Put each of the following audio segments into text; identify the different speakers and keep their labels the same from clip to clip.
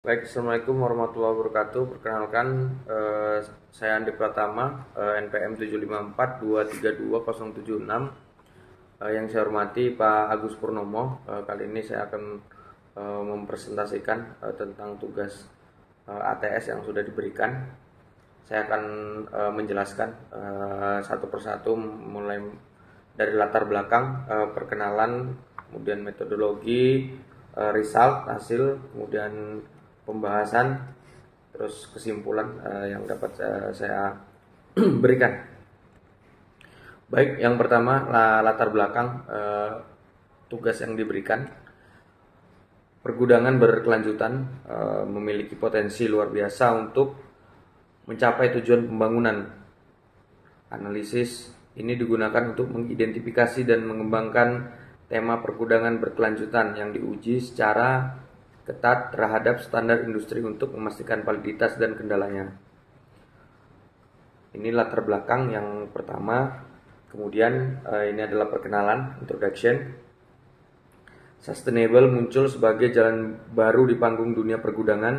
Speaker 1: Baik, Assalamualaikum warahmatullahi wabarakatuh. Perkenalkan, saya Andi Pratama, NPM 754232076. Yang saya hormati Pak Agus Purnomo. Kali ini saya akan mempresentasikan tentang tugas ATS yang sudah diberikan. Saya akan menjelaskan satu persatu, mulai dari latar belakang, perkenalan, kemudian metodologi, result, hasil, kemudian pembahasan, terus kesimpulan yang dapat saya berikan. Baik, yang pertama latar belakang tugas yang diberikan. Pergudangan berkelanjutan memiliki potensi luar biasa untuk mencapai tujuan pembangunan. Analisis ini digunakan untuk mengidentifikasi dan mengembangkan tema pergudangan berkelanjutan yang diuji secara ketat terhadap standar industri untuk memastikan validitas dan kendalanya. Ini latar belakang yang pertama. Kemudian ini adalah perkenalan, introduction. Sustainable muncul sebagai jalan baru di panggung dunia pergudangan,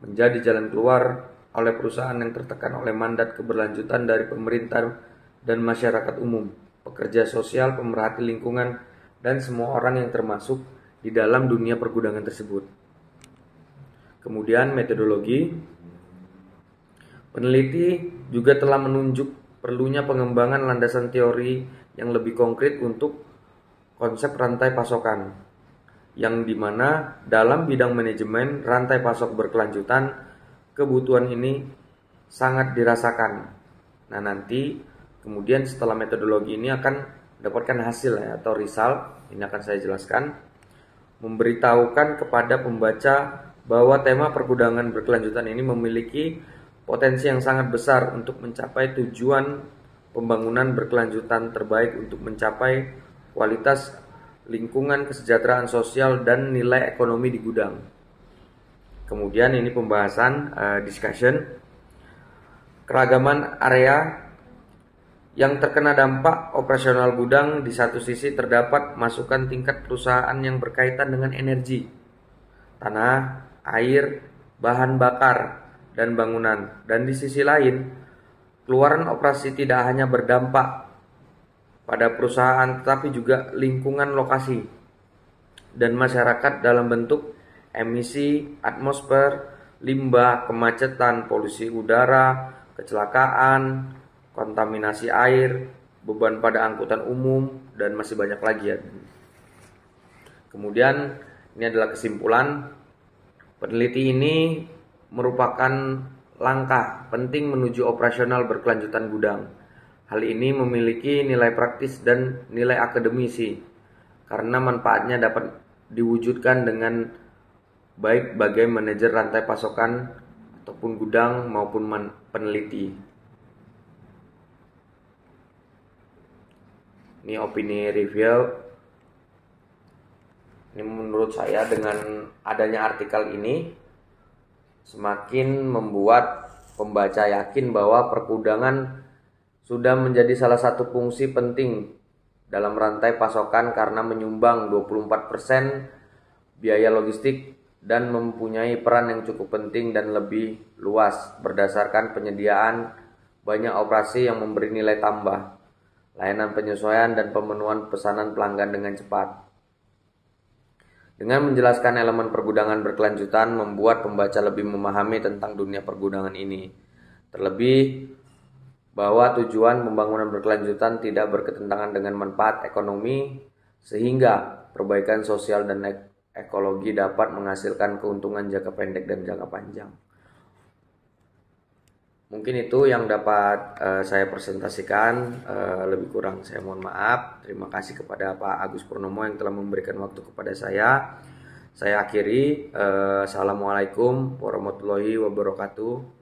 Speaker 1: menjadi jalan keluar oleh perusahaan yang tertekan oleh mandat keberlanjutan dari pemerintah dan masyarakat umum, pekerja sosial, pemerhati lingkungan, dan semua orang yang termasuk di dalam dunia pergudangan tersebut. Kemudian metodologi. Peneliti juga telah menunjuk perlunya pengembangan landasan teori yang lebih konkret untuk konsep rantai pasokan, yang dimana dalam bidang manajemen rantai pasok berkelanjutan, kebutuhan ini sangat dirasakan. Nah, nanti kemudian setelah metodologi ini akan dapatkan hasil atau result. Ini akan saya jelaskan. Memberitahukan kepada pembaca bahwa tema pergudangan berkelanjutan ini memiliki potensi yang sangat besar untuk mencapai tujuan pembangunan berkelanjutan terbaik untuk mencapai kualitas lingkungan, kesejahteraan sosial, dan nilai ekonomi di gudang. Kemudian ini pembahasan, discussion. Keragaman area yang terkena dampak operasional gudang. Di satu sisi terdapat masukan tingkat perusahaan yang berkaitan dengan energi, tanah, air, bahan bakar, dan bangunan. Dan di sisi lain, keluaran operasi tidak hanya berdampak pada perusahaan tetapi juga lingkungan lokasi dan masyarakat dalam bentuk emisi atmosfer, limbah, kemacetan, polusi udara, kecelakaan, kontaminasi air, beban pada angkutan umum, dan masih banyak lagi ya. Kemudian ini adalah kesimpulan. Peneliti ini merupakan langkah penting menuju operasional berkelanjutan gudang. Hal ini memiliki nilai praktis dan nilai akademisi karena manfaatnya dapat diwujudkan dengan baik bagi manajer rantai pasokan ataupun gudang maupun peneliti. Ini opini review. Ini menurut saya dengan adanya artikel ini semakin membuat pembaca yakin bahwa pergudangan sudah menjadi salah satu fungsi penting dalam rantai pasokan karena menyumbang 24% biaya logistik dan mempunyai peran yang cukup penting dan lebih luas berdasarkan penyediaan banyak operasi yang memberi nilai tambah, layanan penyesuaian dan pemenuhan pesanan pelanggan dengan cepat. Dengan menjelaskan elemen pergudangan berkelanjutan membuat pembaca lebih memahami tentang dunia pergudangan ini. Terlebih bahwa tujuan pembangunan berkelanjutan tidak berketentangan dengan manfaat ekonomi, sehingga perbaikan sosial dan ekologi dapat menghasilkan keuntungan jangka pendek dan jangka panjang. Mungkin itu yang dapat saya presentasikan. Lebih kurang saya mohon maaf. Terima kasih kepada Pak Agus Purnomo yang telah memberikan waktu kepada saya. Saya akhiri. Assalamualaikum warahmatullahi wabarakatuh.